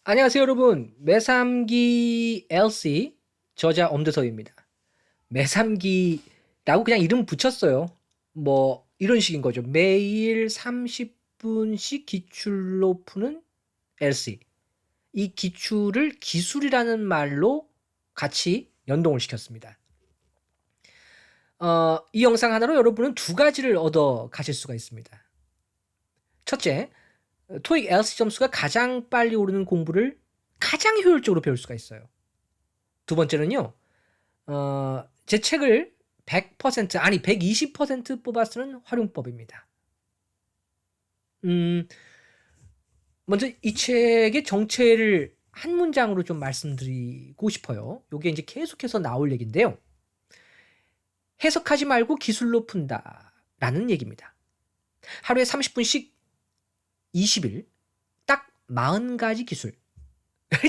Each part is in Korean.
안녕하세요, 여러분. 매삼기 LC 저자 엄대서입니다. 매삼기라고 그냥 이름 붙였어요. 뭐 이런 식인 거죠. 매일 30분씩 기출로 푸는 LC. 이 기출을 기술이라는 말로 같이 연동을 시켰습니다. 이 영상 하나로 여러분은 두 가지를 얻어 가실 수가 있습니다. 첫째, 토익 LC 점수가 가장 빨리 오르는 공부를 가장 효율적으로 배울 수가 있어요. 두 번째는요, 제 책을 100% 아니 120% 뽑아 쓰는 활용법입니다. 먼저 이 책의 정체를 한 문장으로 좀 말씀드리고 싶어요. 요게 이제 계속해서 나올 얘기인데요. 해석하지 말고 기술로 푼다라는 얘기입니다. 하루에 30분씩 20일 딱 40가지 기술.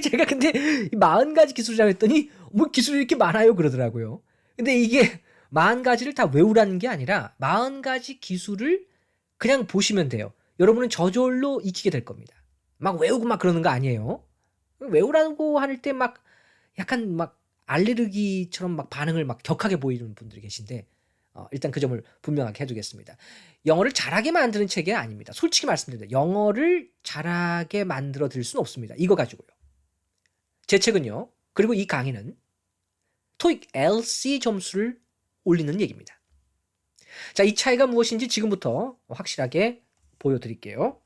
제가 근데 40가지 기술이라고 했더니 뭐 기술이 이렇게 많아요 그러더라고요. 근데 이게 40가지를 다 외우라는 게 아니라 40가지 기술을 그냥 보시면 돼요. 여러분은 저절로 익히게 될 겁니다. 막 외우고 막 그러는 거 아니에요. 외우라고 할 때 막 약간 막 알레르기처럼 막 반응을 막 격하게 보이는 분들이 계신데 일단 그 점을 분명하게 해두겠습니다. 영어를 잘하게 만드는 책이 아닙니다. 솔직히 말씀드립니다. 영어를 잘하게 만들어 드릴 수는 없습니다. 이거 가지고요. 제 책은요. 그리고 이 강의는 토익 LC 점수를 올리는 얘기입니다. 자, 이 차이가 무엇인지 지금부터 확실하게 보여드릴게요.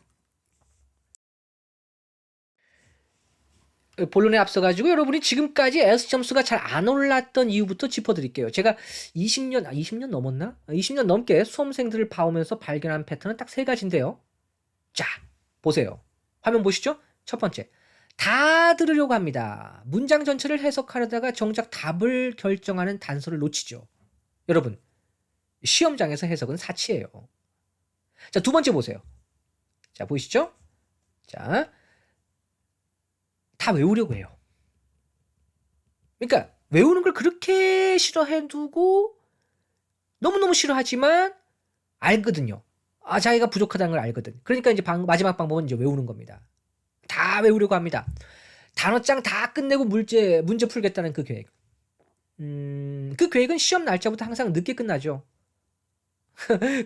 본론에 앞서가지고 여러분이 지금까지 LC 점수가 잘 안 올랐던 이유부터 짚어드릴게요. 제가 20년 넘었나? 20년 넘게 수험생들을 봐오면서 발견한 패턴은 딱 세 가지인데요. 자, 보세요. 화면 보시죠? 첫 번째. 다 들으려고 합니다. 문장 전체를 해석하려다가 정작 답을 결정하는 단서를 놓치죠. 여러분, 시험장에서 해석은 사치예요. 자, 두 번째 보세요. 자, 보이시죠? 자, 다 외우려고 해요. 그러니까 외우는 걸 그렇게 싫어해두고 너무너무 싫어하지만 알거든요. 자기가 부족하다는 걸 알거든. 그러니까 이제 마지막 방법은 이제 외우는 겁니다. 다 외우려고 합니다. 단어장 다 끝내고 문제 풀겠다는 그 계획. 그 계획은 시험 날짜부터 항상 늦게 끝나죠.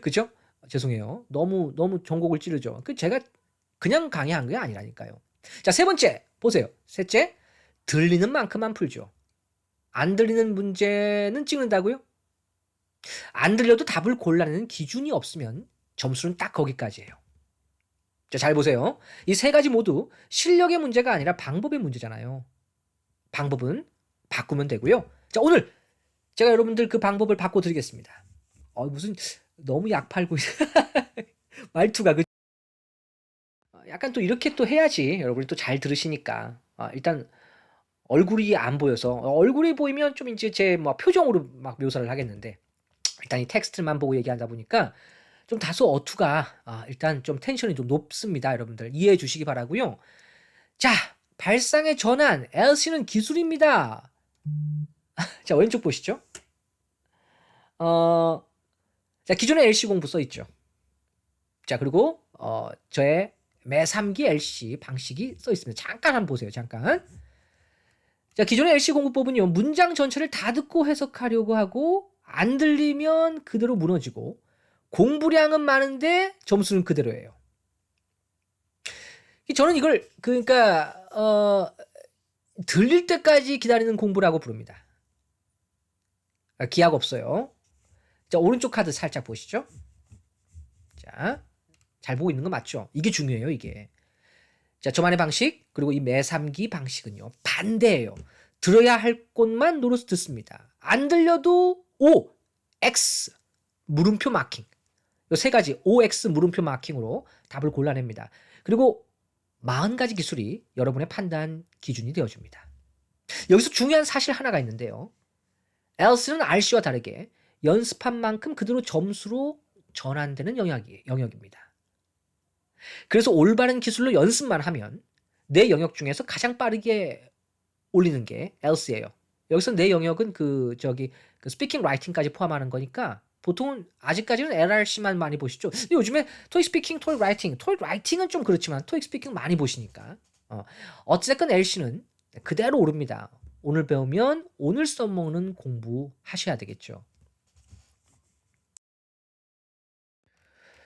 그죠? 죄송해요. 너무 전곡을 찌르죠. 제가 그냥 강의한 게 아니라니까요. 자, 세 번째 보세요. 셋째, 들리는 만큼만 풀죠. 안 들리는 문제는 찍는다고요? 안 들려도 답을 골라내는 기준이 없으면 점수는 딱 거기까지예요. 자, 잘 보세요. 이 세 가지 모두 실력의 문제가 아니라 방법의 문제잖아요. 방법은 바꾸면 되고요. 자, 오늘 제가 여러분들 그 방법을 바꿔드리겠습니다. 무슨 너무 약 팔고 말투가 약간 또 이렇게 또 해야지 여러분이 또 잘 들으시니까. 일단 얼굴이 안 보여서 얼굴이 보이면 좀 이제 제 뭐 표정으로 막 묘사를 하겠는데 일단 이 텍스트만 보고 얘기하다 보니까 좀 다소 어투가 일단 좀 텐션이 좀 높습니다. 여러분들 이해해 주시기 바라고요. 자, 발상의 전환 LC는 기술입니다. 자, 왼쪽 보시죠. 자, 기존에 LC 공부 써 있죠. 자, 그리고 저의 매3기 LC 방식이 써 있습니다. 잠깐 한번 보세요. 잠깐. 자, 기존의 LC 공부법은요. 문장 전체를 다 듣고 해석하려고 하고 안 들리면 그대로 무너지고 공부량은 많은데 점수는 그대로예요. 저는 이걸 그러니까 들릴 때까지 기다리는 공부라고 부릅니다. 기약 없어요. 자, 오른쪽 카드 살짝 보시죠. 자, 잘 보고 있는 거 맞죠? 이게 중요해요, 이게. 자, 저만의 방식 그리고 이 매3기 방식은요. 반대예요. 들어야 할 곳만 노려서 듣습니다. 안 들려도 O, X 물음표 마킹. 이 세 가지 OX 물음표 마킹으로 답을 골라냅니다. 그리고 40가지 기술이 여러분의 판단 기준이 되어줍니다. 여기서 중요한 사실 하나가 있는데요. LC는 RC와 다르게 연습한 만큼 그대로 점수로 전환되는 영역입니다. 그래서 올바른 기술로 연습만 하면 내 영역 중에서 가장 빠르게 올리는 게 LC예요. 여기서 내 영역은 그 스피킹 라이팅까지 포함하는 거니까 보통은 아직까지는 LRC만 많이 보시죠. 근데 요즘에 토익 스피킹, 토익 라이팅은 좀 그렇지만 토익 스피킹 많이 보시니까 어쨌든 LC는 그대로 오릅니다. 오늘 배우면 오늘 써먹는 공부하셔야 되겠죠.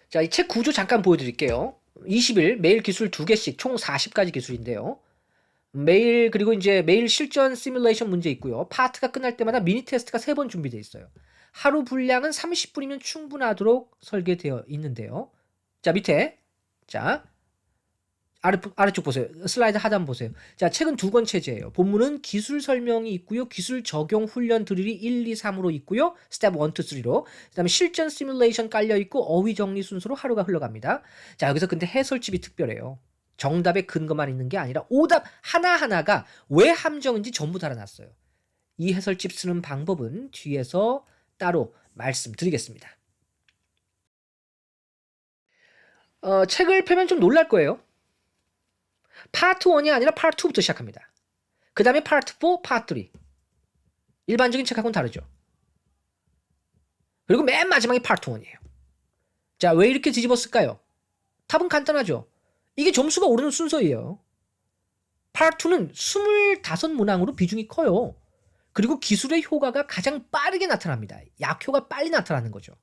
자, 이 책 구조 잠깐 보여드릴게요. 20일 매일 기술 2개씩 총 40가지 기술인데요. 매일 그리고 이제 매일 실전 시뮬레이션 문제 있고요. 파트가 끝날 때마다 미니 테스트가 3번 준비되어 있어요. 하루 분량은 30분이면 충분하도록 설계되어 있는데요. 자, 밑에 자 아래쪽 보세요. 슬라이드 하단 보세요. 자, 책은 2권 체제예요. 본문은 기술 설명이 있고요. 기술 적용 훈련 드릴이 1, 2, 3으로 있고요. 스텝 1, 2, 3로. 그다음에 실전 시뮬레이션 깔려 있고 어휘 정리 순서로 하루가 흘러갑니다. 자, 여기서 근데 해설집이 특별해요. 정답의 근거만 있는 게 아니라 오답 하나하나가 왜 함정인지 전부 달아놨어요. 이 해설집 쓰는 방법은 뒤에서 따로 말씀드리겠습니다. 책을 펴면 좀 놀랄 거예요. 파트 1이 아니라 파트 2부터 시작합니다. 그 다음에 파트 4, 파트 3. 일반적인 책하고는 다르죠. 그리고 맨 마지막이 파트 1이에요. 자, 왜 이렇게 뒤집었을까요? 답은 간단하죠. 이게 점수가 오르는 순서예요. 파트 2는 25문항으로 비중이 커요. 그리고 기술의 효과가 가장 빠르게 나타납니다. 약효가 빨리 나타나는 거죠.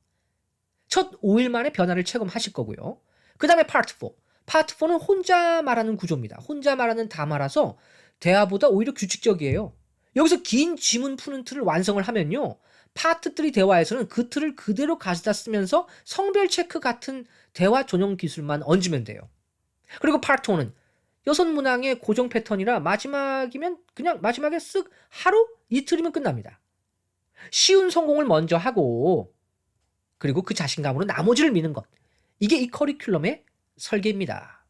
첫 5일 만에 변화를 체감하실 거고요. 그 다음에 파트 4. 파트 4는 혼자 말하는 구조입니다. 혼자 말하는 담화라서 대화보다 오히려 규칙적이에요. 여기서 긴 지문 푸는 틀을 완성을 하면요. 파트 3 대화에서는 그 틀을 그대로 가져다 쓰면서 성별 체크 같은 대화 전용 기술만 얹으면 돼요. 그리고 파트 4는 6문항의 고정 패턴이라 마지막이면 그냥 마지막에 쓱 하루 이틀이면 끝납니다. 쉬운 성공을 먼저 하고 그리고 그 자신감으로 나머지를 미는 것. 이게 이 커리큘럼의 설계입니다.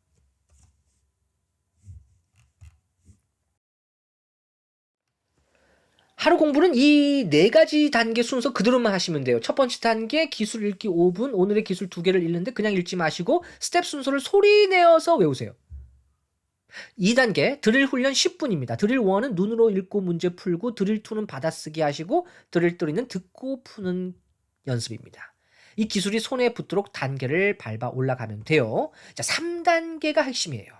하루 공부는 이 4가지 단계 순서 그대로만 하시면 돼요. 첫 번째 단계 기술 읽기 5분, 오늘의 기술 2개를 읽는데 그냥 읽지 마시고 스텝 순서를 소리 내어서 외우세요. 2단계 드릴 훈련 10분입니다. 드릴 1은 눈으로 읽고 문제 풀고 드릴 2는 받아쓰기 하시고 드릴 3는 듣고 푸는 연습입니다. 이 기술이 손에 붙도록 단계를 밟아 올라가면 돼요. 자, 3단계가 핵심이에요.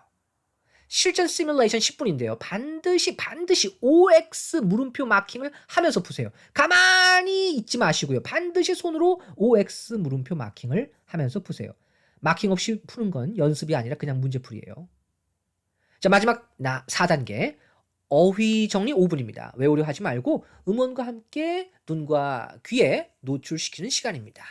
실전 시뮬레이션 10분인데요. 반드시 OX 물음표 마킹을 하면서 푸세요. 가만히 있지 마시고요. 반드시 손으로 OX 물음표 마킹을 하면서 푸세요. 마킹 없이 푸는 건 연습이 아니라 그냥 문제풀이에요. 자, 마지막 4단계 어휘 정리 5분입니다. 외우려 하지 말고 음원과 함께 눈과 귀에 노출시키는 시간입니다.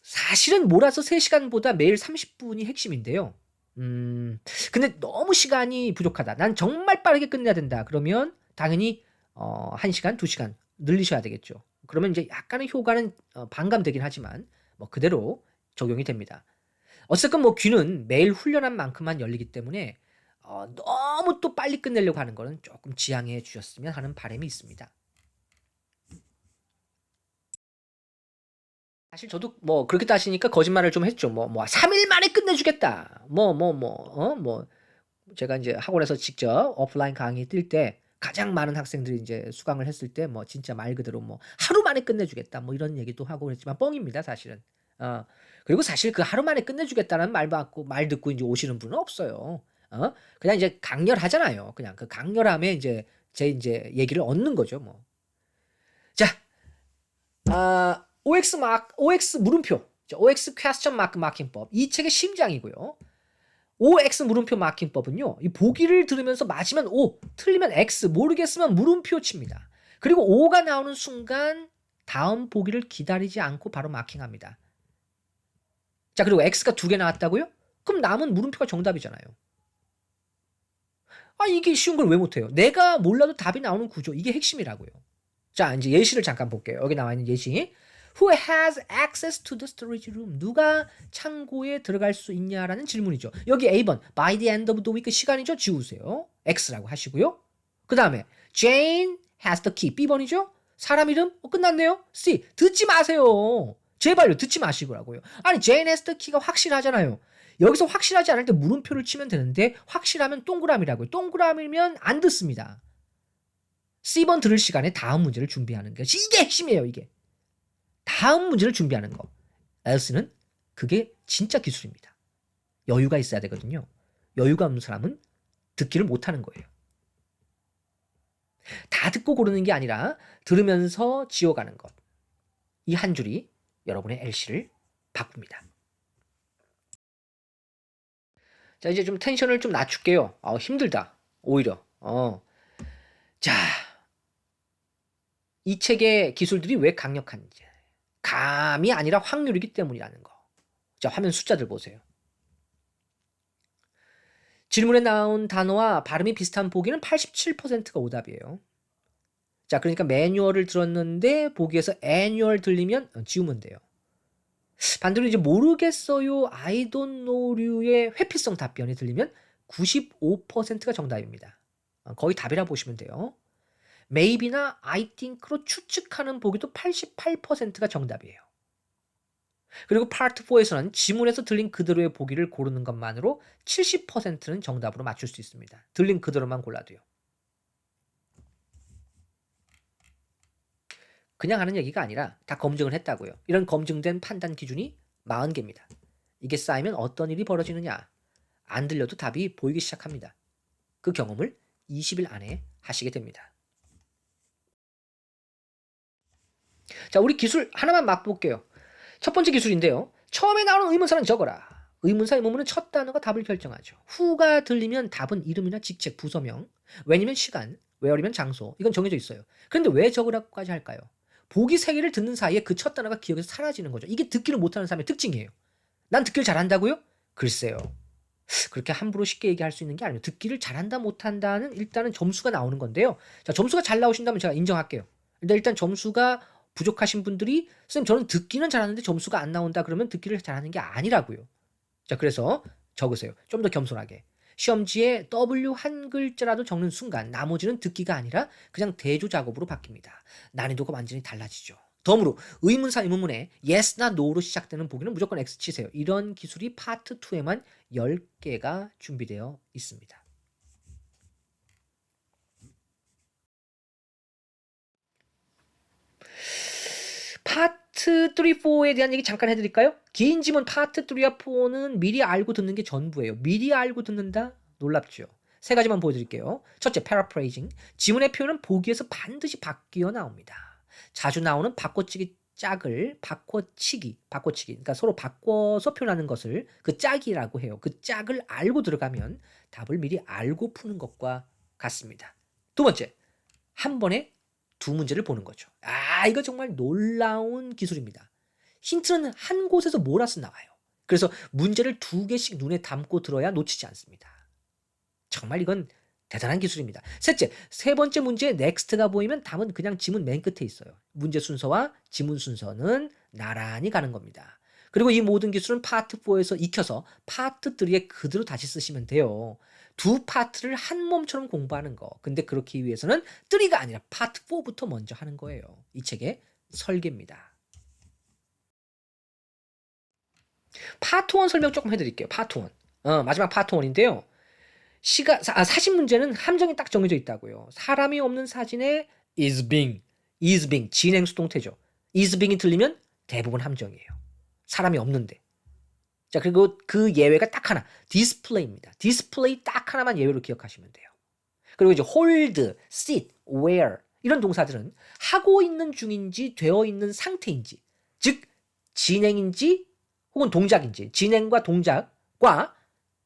사실은 몰아서 3시간보다 매일 30분이 핵심인데요. 근데 너무 시간이 부족하다. 난 정말 빠르게 끝내야 된다. 그러면 당연히 1시간, 2시간 늘리셔야 되겠죠. 그러면 이제 약간의 효과는 반감되긴 하지만 뭐 그대로 적용이 됩니다. 어쨌든 뭐 귀는 매일 훈련한 만큼만 열리기 때문에 너무 또 빨리 끝내려고 하는 거는 조금 지양해 주셨으면 하는 바람이 있습니다. 사실 저도 뭐 그렇게 따지니까 거짓말을 좀 했죠. 뭐 3일 만에 끝내주겠다. 제가 이제 학원에서 직접 오프라인 강의 뛸 때 가장 많은 학생들이 이제 수강을 했을 때 뭐 진짜 말 그대로 뭐 하루 만에 끝내주겠다. 뭐 이런 얘기도 하고 그랬지만 뻥입니다, 사실은. 그리고 사실 그 하루 만에 끝내주겠다는 말 듣고 이제 오시는 분은 없어요. 그냥 이제 강렬하잖아요. 그냥 그 강렬함에 이제 제 이제 얘기를 얻는 거죠, 뭐. 자, OX 물음표, OX 퀘스천 마크 마킹법. 이 책의 심장이고요. OX 물음표 마킹법은요. 이 보기를 들으면서 맞으면 O, 틀리면 X, 모르겠으면 물음표 칩니다. 그리고 O가 나오는 순간 다음 보기를 기다리지 않고 바로 마킹합니다. 자, 그리고 X가 2개 나왔다고요? 그럼 남은 물음표가 정답이잖아요. 이게 쉬운 걸 왜 못해요? 내가 몰라도 답이 나오는 구조. 이게 핵심이라고요. 자, 이제 예시를 잠깐 볼게요. 여기 나와 있는 예시. Who has access to the storage room? 누가 창고에 들어갈 수 있냐라는 질문이죠. 여기 A번 by the end of the week 시간이죠. 지우세요. X라고 하시고요. 그 다음에 Jane has the key. B번이죠. 사람 이름? 끝났네요. C. 듣지 마세요. 제발요. 듣지 마시고라고요. 아니 Jane has the key가 확실하잖아요. 여기서 확실하지 않을 때 물음표를 치면 되는데 확실하면 동그라미라고요. 동그라미면 안 듣습니다. C번 들을 시간에 다음 문제를 준비하는 것이 이게 핵심이에요. 이게. 다음 문제를 준비하는 거. else는 그게 진짜 기술입니다. 여유가 있어야 되거든요. 여유가 없는 사람은 듣기를 못하는 거예요. 다 듣고 고르는 게 아니라 들으면서 지워가는 것. 이 한 줄이 여러분의 LC를 바꿉니다. 자, 이제 좀 텐션을 좀 낮출게요. 힘들다. 오히려. 자, 이 책의 기술들이 왜 강력한지. 감이 아니라 확률이기 때문이라는 거. 자, 화면 숫자들 보세요. 질문에 나온 단어와 발음이 비슷한 보기는 87%가 오답이에요. 자, 그러니까 매뉴얼을 들었는데 보기에서 애뉴얼 들리면 지우면 돼요. 반대로 이제 모르겠어요, I don't know류의 회피성 답변이 들리면 95%가 정답입니다. 거의 답이라 보시면 돼요. maybe나 I think로 추측하는 보기도 88%가 정답이에요. 그리고 파트 4에서는 지문에서 들린 그대로의 보기를 고르는 것만으로 70%는 정답으로 맞출 수 있습니다. 들린 그대로만 골라도요. 그냥 하는 얘기가 아니라 다 검증을 했다고요. 이런 검증된 판단 기준이 40개입니다. 이게 쌓이면 어떤 일이 벌어지느냐? 안 들려도 답이 보이기 시작합니다. 그 경험을 20일 안에 하시게 됩니다. 자, 우리 기술 하나만 맛볼게요. 첫 번째 기술인데요. 처음에 나오는 의문사는 적어라. 의문사, 의문문은 첫 단어가 답을 결정하죠. 후가 들리면 답은 이름이나 직책, 부서명, when이면 시간, where이면 장소. 이건 정해져 있어요. 그런데 왜 적으라고까지 할까요? 보기 3개를 듣는 사이에 그 첫 단어가 기억에서 사라지는 거죠. 이게 듣기를 못하는 사람의 특징이에요. 난 듣기를 잘한다고요? 글쎄요. 그렇게 함부로 쉽게 얘기할 수 있는 게 아니에요. 듣기를 잘한다 못한다는 일단은 점수가 나오는 건데요. 자, 점수가 잘 나오신다면 제가 인정할게요. 근데 일단 점수가 부족하신 분들이 선생님 저는 듣기는 잘하는데 점수가 안 나온다 그러면 듣기를 잘하는 게 아니라고요. 자, 그래서 적으세요. 좀 더 겸손하게. 시험지에 W 한 글자라도 적는 순간 나머지는 듣기가 아니라 그냥 대조 작업으로 바뀝니다. 난이도가 완전히 달라지죠. 덤으로 의문사 의문문에 yes나 no로 시작되는 보기는 무조건 X 치세요. 이런 기술이 파트 2에만 10개가 준비되어 있습니다. 파트 3, 4에 대한 얘기 잠깐 해드릴까요? 긴 지문 파트 3와 4는 미리 알고 듣는 게 전부예요. 미리 알고 듣는다? 놀랍죠. 세 가지만 보여드릴게요. 첫째, paraphrasing. 지문의 표현은 보기에서 반드시 바뀌어 나옵니다. 자주 나오는 바꿔치기 짝을 바꿔치기. 그러니까 서로 바꿔서 표현하는 것을 그 짝이라고 해요. 그 짝을 알고 들어가면 답을 미리 알고 푸는 것과 같습니다. 두 번째, 한 번에 두 문제를 보는 거죠. 이거 정말 놀라운 기술입니다. 힌트는 한 곳에서 몰아서 나와요. 그래서 문제를 2개씩 눈에 담고 들어야 놓치지 않습니다. 정말 이건 대단한 기술입니다. 셋째, 세 번째 문제에 넥스트가 보이면 답은 그냥 지문 맨 끝에 있어요. 문제 순서와 지문 순서는 나란히 가는 겁니다. 그리고 이 모든 기술은 파트 4에서 익혀서 파트 3에 그대로 다시 쓰시면 돼요. 두 파트를 한 몸처럼 공부하는 거. 근데 그렇기 위해서는 3가 아니라 파트 4부터 먼저 하는 거예요. 이 책의 설계입니다. 파트 1 설명 조금 해드릴게요. 파트 1. 마지막 파트 1인데요. 사진 문제는 함정이 딱 정해져 있다고요. 사람이 없는 사진에 is being 진행 수동태죠. is being이 틀리면 대부분 함정이에요. 사람이 없는데. 자, 그리고 그 예외가 딱 하나, display입니다. display 딱 하나만 예외로 기억하시면 돼요. 그리고 이제 hold, sit, wear 이런 동사들은 하고 있는 중인지 되어 있는 상태인지, 즉 진행인지 혹은 동작인지, 진행과 동작과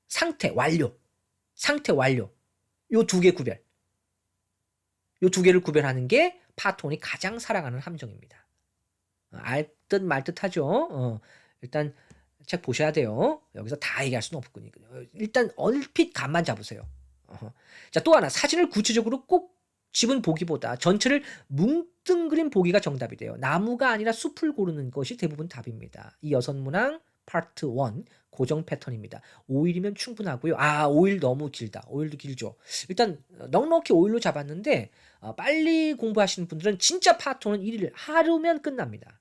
상태 완료 요 두 개 구별. 요 두 개를 구별하는 게 파트 1이 가장 사랑하는 함정입니다. 알 듯 말 듯 하죠. 일단 책 보셔야 돼요. 여기서 다 얘기할 수는 없군요. 일단 얼핏 감만 잡으세요. 자, 또 하나, 사진을 구체적으로 꼭 집은 보기보다 전체를 뭉뚱그린 보기가 정답이 돼요. 나무가 아니라 숲을 고르는 것이 대부분 답입니다. 이 6문항 파트 1 고정 패턴입니다. 5일이면 충분하고요. 5일 너무 길다. 5일도 길죠. 일단 넉넉히 5일로 잡았는데 빨리 공부하시는 분들은 진짜 파트 1은 1일 하루면 끝납니다.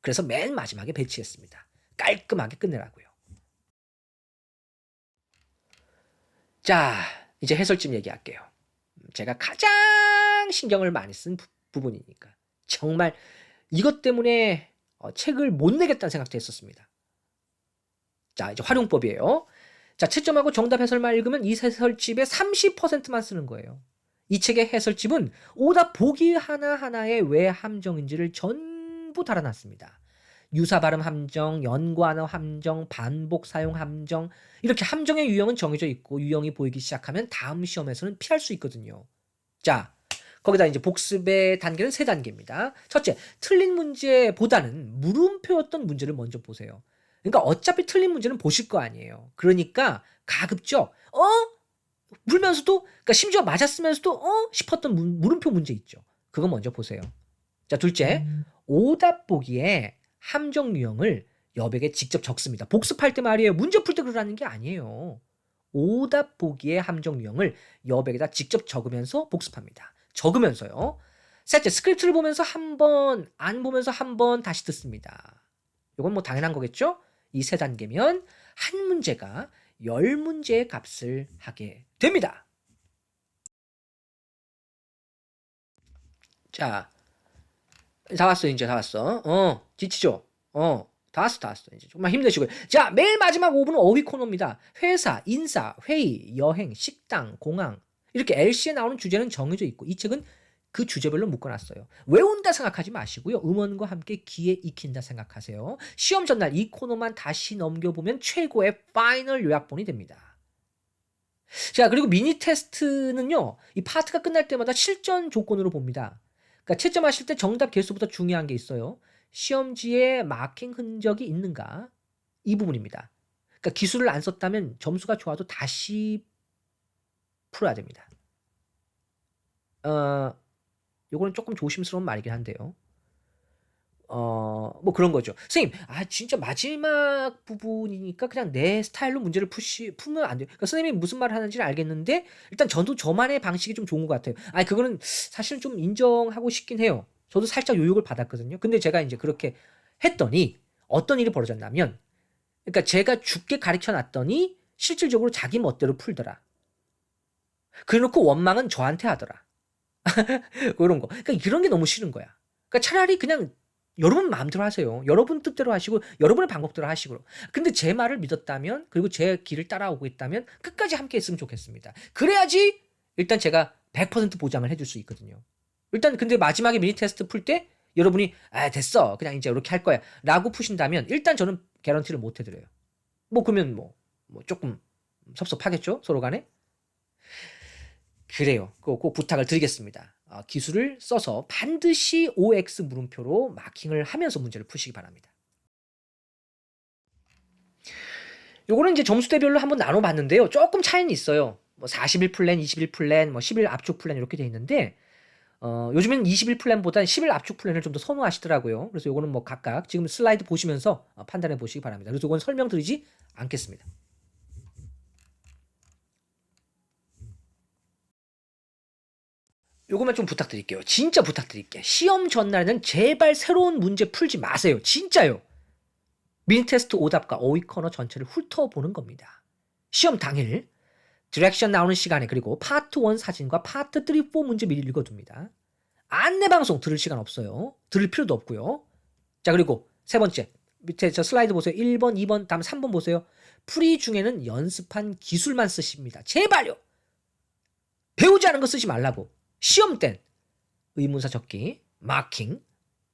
그래서 맨 마지막에 배치했습니다. 깔끔하게 끝내라고요. 자, 이제 해설집 얘기할게요. 제가 가장 신경을 많이 쓴 부분이니까. 정말 이것 때문에 책을 못 내겠다는 생각도 했었습니다. 자, 이제 활용법이에요. 자, 채점하고 정답 해설만 읽으면 이 해설집의 30%만 쓰는 거예요. 이 책의 해설집은 오답 보기 하나하나에 왜 함정인지를 전부 달아놨습니다. 유사 발음 함정, 연관어 함정, 반복 사용 함정, 이렇게 함정의 유형은 정해져 있고 유형이 보이기 시작하면 다음 시험에서는 피할 수 있거든요. 자, 거기다 이제 복습의 단계는 3단계입니다. 첫째, 틀린 문제보다는 물음표였던 문제를 먼저 보세요. 그러니까 어차피 틀린 문제는 보실 거 아니에요. 그러니까 가급적 물면서도, 그러니까 심지어 맞았으면서도 싶었던 물음표 문제 있죠. 그거 먼저 보세요. 자, 둘째, 오답 보기에 함정 유형을 여백에 직접 적습니다. 복습할 때 말이에요. 문제 풀 때 그러라는 게 아니에요. 오답 보기에 함정 유형을 여백에다 직접 적으면서 복습합니다. 적으면서요. 셋째, 스크립트를 보면서 한 번, 안 보면서 한 번 다시 듣습니다. 이건 뭐 당연한 거겠죠? 이 3단계면 한 문제가 10문제의 값을 하게 됩니다. 자, 다 왔어. 이제 다 왔어. 지치죠? 다 왔어. 이제 정말 힘내시고요. 자, 매일 마지막 5분은 어휘 코너입니다. 회사, 인사, 회의, 여행, 식당, 공항, 이렇게 LC에 나오는 주제는 정해져 있고 이 책은 그 주제별로 묶어놨어요. 외운다 생각하지 마시고요. 음원과 함께 귀에 익힌다 생각하세요. 시험 전날 이 코너만 다시 넘겨보면 최고의 파이널 요약본이 됩니다. 자, 그리고 미니 테스트는요. 이 파트가 끝날 때마다 실전 조건으로 봅니다. 그러니까 채점하실 때 정답 개수보다 중요한 게 있어요. 시험지에 마킹 흔적이 있는가? 이 부분입니다. 그러니까 기술을 안 썼다면 점수가 좋아도 다시 풀어야 됩니다. 요거는 조금 조심스러운 말이긴 한데요. 뭐 그런 거죠. 선생님, 진짜 마지막 부분이니까 그냥 내 스타일로 문제를 풀면 안 돼요. 그러니까 선생님이 무슨 말을 하는지는 알겠는데, 일단 저도 저만의 방식이 좀 좋은 것 같아요. 그거는 사실은 좀 인정하고 싶긴 해요. 저도 살짝 요욕을 받았거든요. 근데 제가 이제 그렇게 했더니, 어떤 일이 벌어졌냐면, 그러니까 제가 죽게 가르쳐 놨더니, 실질적으로 자기 멋대로 풀더라. 그래 놓고 원망은 저한테 하더라. 그런 거. 그러니까 이런 게 너무 싫은 거야. 그러니까 차라리 그냥 여러분 마음대로 하세요. 여러분 뜻대로 하시고 여러분의 방법대로 하시고. 근데 제 말을 믿었다면, 그리고 제 길을 따라오고 있다면 끝까지 함께 했으면 좋겠습니다. 그래야지 일단 제가 100% 보장을 해줄 수 있거든요. 일단 근데 마지막에 미니 테스트 풀 때 여러분이 됐어. 그냥 이제 이렇게 할 거야. 라고 푸신다면 일단 저는 개런티를 못 해드려요. 뭐 그러면 뭐 조금 섭섭하겠죠? 서로 간에? 그래요. 꼭 부탁을 드리겠습니다. 기술을 써서 반드시 OX 물음표로 마킹을 하면서 문제를 푸시기 바랍니다. 요거는 이제 점수대별로 한번 나눠봤는데요. 조금 차이는 있어요. 뭐 41 플랜, 21 플랜, 뭐 11 압축 플랜 이렇게 돼 있는데 요즘엔 21 플랜보다 11 압축 플랜을 좀 더 선호하시더라고요. 그래서 요거는 뭐 각각 지금 슬라이드 보시면서 판단해 보시기 바랍니다. 그래서 이건 설명드리지 않겠습니다. 요것만 좀 부탁드릴게요. 진짜 부탁드릴게요. 시험 전날에는 제발 새로운 문제 풀지 마세요. 진짜요. 미니 테스트 오답과 어휘 코너 전체를 훑어보는 겁니다. 시험 당일 디렉션 나오는 시간에, 그리고 파트 1 사진과 파트 3, 4 문제 미리 읽어둡니다. 안내방송 들을 시간 없어요. 들을 필요도 없고요. 자, 그리고 세 번째, 밑에 저 슬라이드 보세요. 1번, 2번, 다음 3번 보세요. 풀이 중에는 연습한 기술만 쓰십니다. 제발요. 배우지 않은 거 쓰지 말라고. 시험 땐 의문사 적기, 마킹,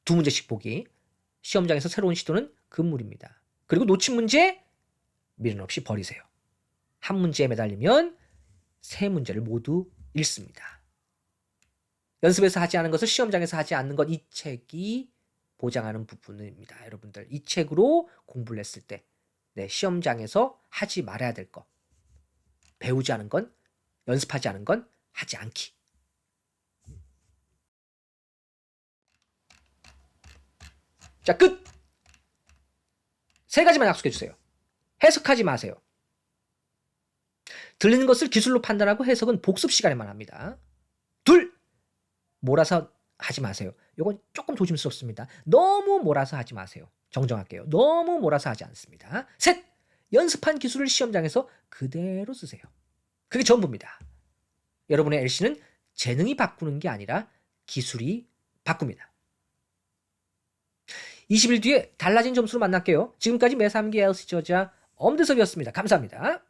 2문제씩 보기, 시험장에서 새로운 시도는 금물입니다. 그리고 놓친 문제 미련 없이 버리세요. 한 문제에 매달리면 3문제를 모두 읽습니다. 연습에서 하지 않은 것을 시험장에서 하지 않는 것, 이 책이 보장하는 부분입니다. 여러분들, 이 책으로 공부를 했을 때 시험장에서 하지 말아야 될 것, 배우지 않은 건, 연습하지 않은 건 하지 않기. 자, 끝! 3가지만 약속해주세요. 해석하지 마세요. 들리는 것을 기술로 판단하고 해석은 복습 시간에만 합니다. 2, 몰아서 하지 마세요. 이건 조금 조심스럽습니다. 너무 몰아서 하지 마세요. 정정할게요. 너무 몰아서 하지 않습니다. 3, 연습한 기술을 시험장에서 그대로 쓰세요. 그게 전부입니다. 여러분의 LC는 재능이 바꾸는 게 아니라 기술이 바꿉니다. 20일 뒤에 달라진 점수로 만날게요. 지금까지 매3기 LC 저자 엄대섭이었습니다. 감사합니다.